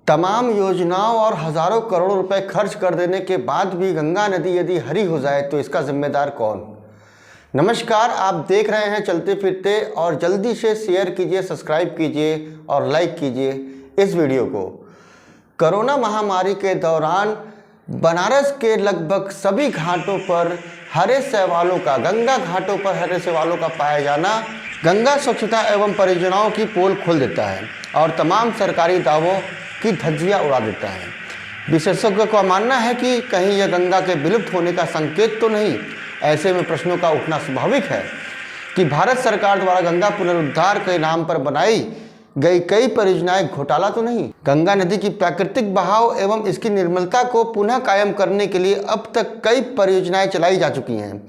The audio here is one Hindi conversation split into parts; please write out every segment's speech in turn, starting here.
तमाम योजनाओं और हजारों करोड़ रुपए खर्च कर देने के बाद भी गंगा नदी यदि हरी हो जाए तो इसका जिम्मेदार कौन। नमस्कार, आप देख रहे हैं चलते फिरते और जल्दी से शेयर कीजिए, सब्सक्राइब कीजिए और लाइक कीजिए इस वीडियो को। कोरोना महामारी के दौरान बनारस के लगभग सभी घाटों पर हरे शैवालों का, गंगा घाटों पर हरे शैवालों का पाया जाना गंगा स्वच्छता एवं परियोजनाओं की पोल खोल देता है और तमाम सरकारी दावों की धज्जियां उड़ा देता है। विशेषज्ञों का मानना है कि कहीं यह गंगा के विलुप्त होने का संकेत तो नहीं। ऐसे में प्रश्नों का उठना स्वाभाविक है कि भारत सरकार द्वारा गंगा पुनरुद्धार के नाम पर बनाई गई कई परियोजनाएं घोटाला तो नहीं। गंगा नदी की प्राकृतिक बहाव एवं इसकी निर्मलता को पुनः कायम करने के लिए अब तक कई परियोजनाएं चलाई जा चुकी हैं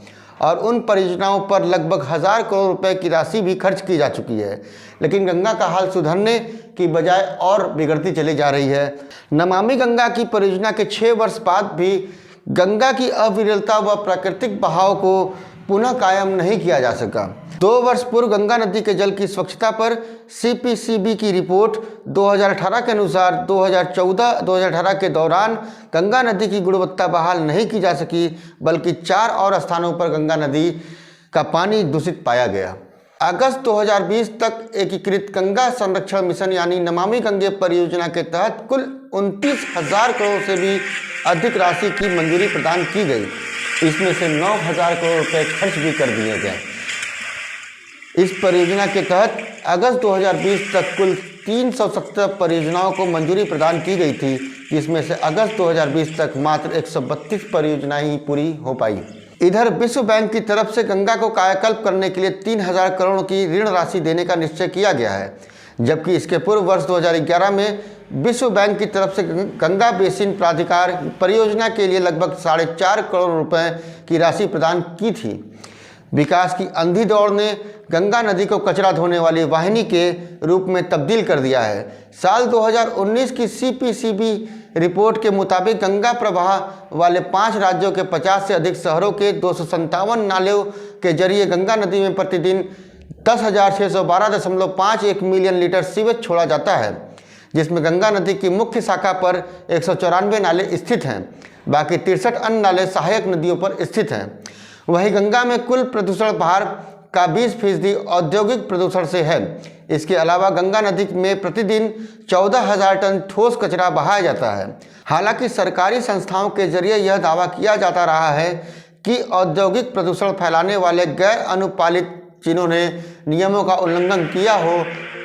और उन परियोजनाओं पर लगभग 1000 करोड़ रुपए की राशि भी खर्च की जा चुकी है, लेकिन गंगा का हाल सुधरने की बजाय और बिगड़ती चली जा रही है। नमामि गंगा की परियोजना के 6 वर्ष बाद भी गंगा की अविरलता व प्राकृतिक बहाव को पुनः कायम नहीं किया जा सका। 2 वर्ष पूर्व गंगा नदी के जल की स्वच्छता पर CPCB की रिपोर्ट 2018 के अनुसार 2014-2018 के दौरान गंगा नदी की गुणवत्ता बहाल नहीं की जा सकी, बल्कि 4 और स्थानों पर गंगा नदी का पानी दूषित पाया गया। अगस्त 2020 तक एकीकृत गंगा संरक्षण मिशन यानी नमामि गंगे परियोजना के तहत कुल 29,000 करोड़ से भी अधिक राशि की मंजूरी प्रदान की गई। इसमें से 9,000 करोड़ रुपए खर्च भी कर दिए गए। इस परियोजना के तहत अगस्त 2020 तक कुल 370 परियोजनाओं को मंजूरी प्रदान की गई थी, जिसमें से अगस्त 2020 तक मात्र 132 परियोजनाएं ही पूरी हो पाई। इधर विश्व बैंक की तरफ से गंगा को कायाकल्प करने के लिए 3,000 करोड़ की ऋण राशि देने का निश्चय किया गया है, जबकि इसके पूर्व वर्ष 2011 में विश्व बैंक की तरफ से गंगा बेसिन प्राधिकार परियोजना के लिए लगभग 4.5 करोड़ रुपए की राशि प्रदान की थी। विकास की अंधी दौड़ ने गंगा नदी को कचरा धोने वाली वाहिनी के रूप में तब्दील कर दिया है। साल 2019 की CPCB रिपोर्ट के मुताबिक गंगा प्रवाह वाले 5 राज्यों के 50 से अधिक शहरों के 257 नालों के जरिए गंगा नदी में प्रतिदिन 10,612.51 मिलियन लीटर सीवेज छोड़ा जाता है, जिसमें गंगा नदी की मुख्य शाखा पर 194 नाले स्थित हैं। बाकी 63 अन्य नाले सहायक नदियों पर स्थित हैं। वहीं गंगा में कुल प्रदूषण भार का 20% औद्योगिक प्रदूषण से है। इसके अलावा गंगा नदी में प्रतिदिन 14,000 टन ठोस कचरा बहाया जाता है। हालांकि सरकारी संस्थाओं के जरिए यह दावा किया जाता रहा है कि औद्योगिक प्रदूषण फैलाने वाले गैर अनुपालित जिन्होंने नियमों का उल्लंघन किया हो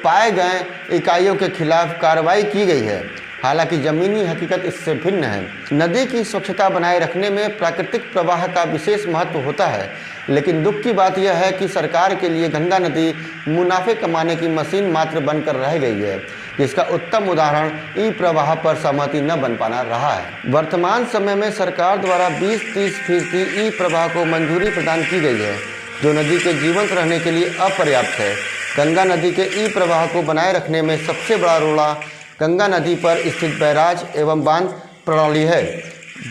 पाए गए इकाइयों के खिलाफ कार्रवाई की गई है। हालांकि जमीनी हकीकत इससे भिन्न है। नदी की स्वच्छता बनाए रखने में प्राकृतिक प्रवाह का विशेष महत्व होता है, लेकिन दुख की बात यह है कि सरकार के लिए गंगा नदी मुनाफे कमाने की मशीन मात्र बनकर रह गई है, जिसका उत्तम उदाहरण ई प्रवाह पर सहमति न बन पाना रहा है। वर्तमान समय में सरकार द्वारा 20-30% ई प्रवाह को मंजूरी प्रदान की गई है, जो नदी के जीवंत रहने के लिए अपर्याप्त है। गंगा नदी के ई प्रवाह को बनाए रखने में सबसे बड़ा रोड़ा गंगा नदी पर स्थित बैराज एवं बांध प्रणाली है,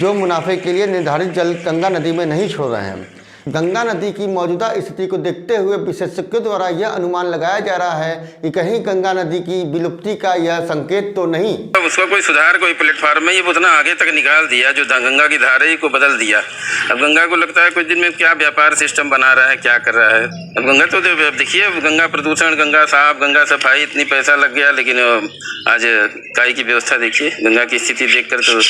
जो मुनाफे के लिए निर्धारित जल गंगा नदी में नहीं छोड़ रहे हैं। गंगा नदी की मौजूदा स्थिति को देखते हुए विशेषज्ञों द्वारा यह अनुमान लगाया जा रहा है कि कहीं गंगा नदी की विलुप्ति का यह संकेत तो नहीं। उसका कोई सुधार, कोई प्लेटफार्म में ये उतना आगे तक निकाल दिया जो गंगा की धारा ही को बदल दिया। अब गंगा को लगता है कुछ दिन में क्या व्यापार सिस्टम बना रहा है, क्या कर रहा है। अब गंगा तो देखिए, गंगा प्रदूषण, गंगा साफ, गंगा सफाई, इतनी पैसा लग गया, लेकिन आज काय की व्यवस्था देखिए। गंगा की स्थिति देखकर तो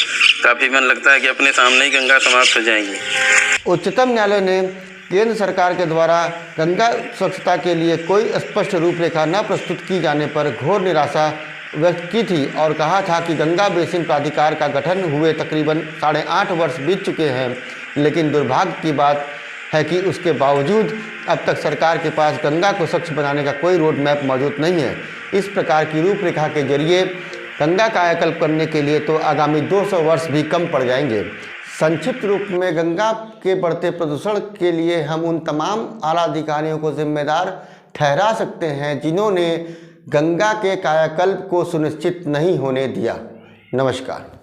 काफी मन लगता है कि अपने सामने ही गंगा समाप्त हो जाएंगी। उच्चतम न्यायालय ने केंद्र सरकार के द्वारा गंगा स्वच्छता के लिए कोई स्पष्ट रूपरेखा न प्रस्तुत की जाने पर घोर निराशा व्यक्त की थी और कहा था कि गंगा बेसिन प्राधिकार का गठन हुए तकरीबन 8.5 वर्ष बीत चुके हैं, लेकिन दुर्भाग्य की बात है कि उसके बावजूद अब तक सरकार के पास गंगा को स्वच्छ बनाने का कोई रोड मैप मौजूद नहीं है। इस प्रकार की रूपरेखा के जरिए गंगा कायाकल्प करने के लिए तो आगामी 200 वर्ष भी कम पड़ जाएंगे। संक्षिप्त रूप में गंगा के बढ़ते प्रदूषण के लिए हम उन तमाम आला अधिकारियों को जिम्मेदार ठहरा सकते हैं जिन्होंने गंगा के कायाकल्प को सुनिश्चित नहीं होने दिया। नमस्कार।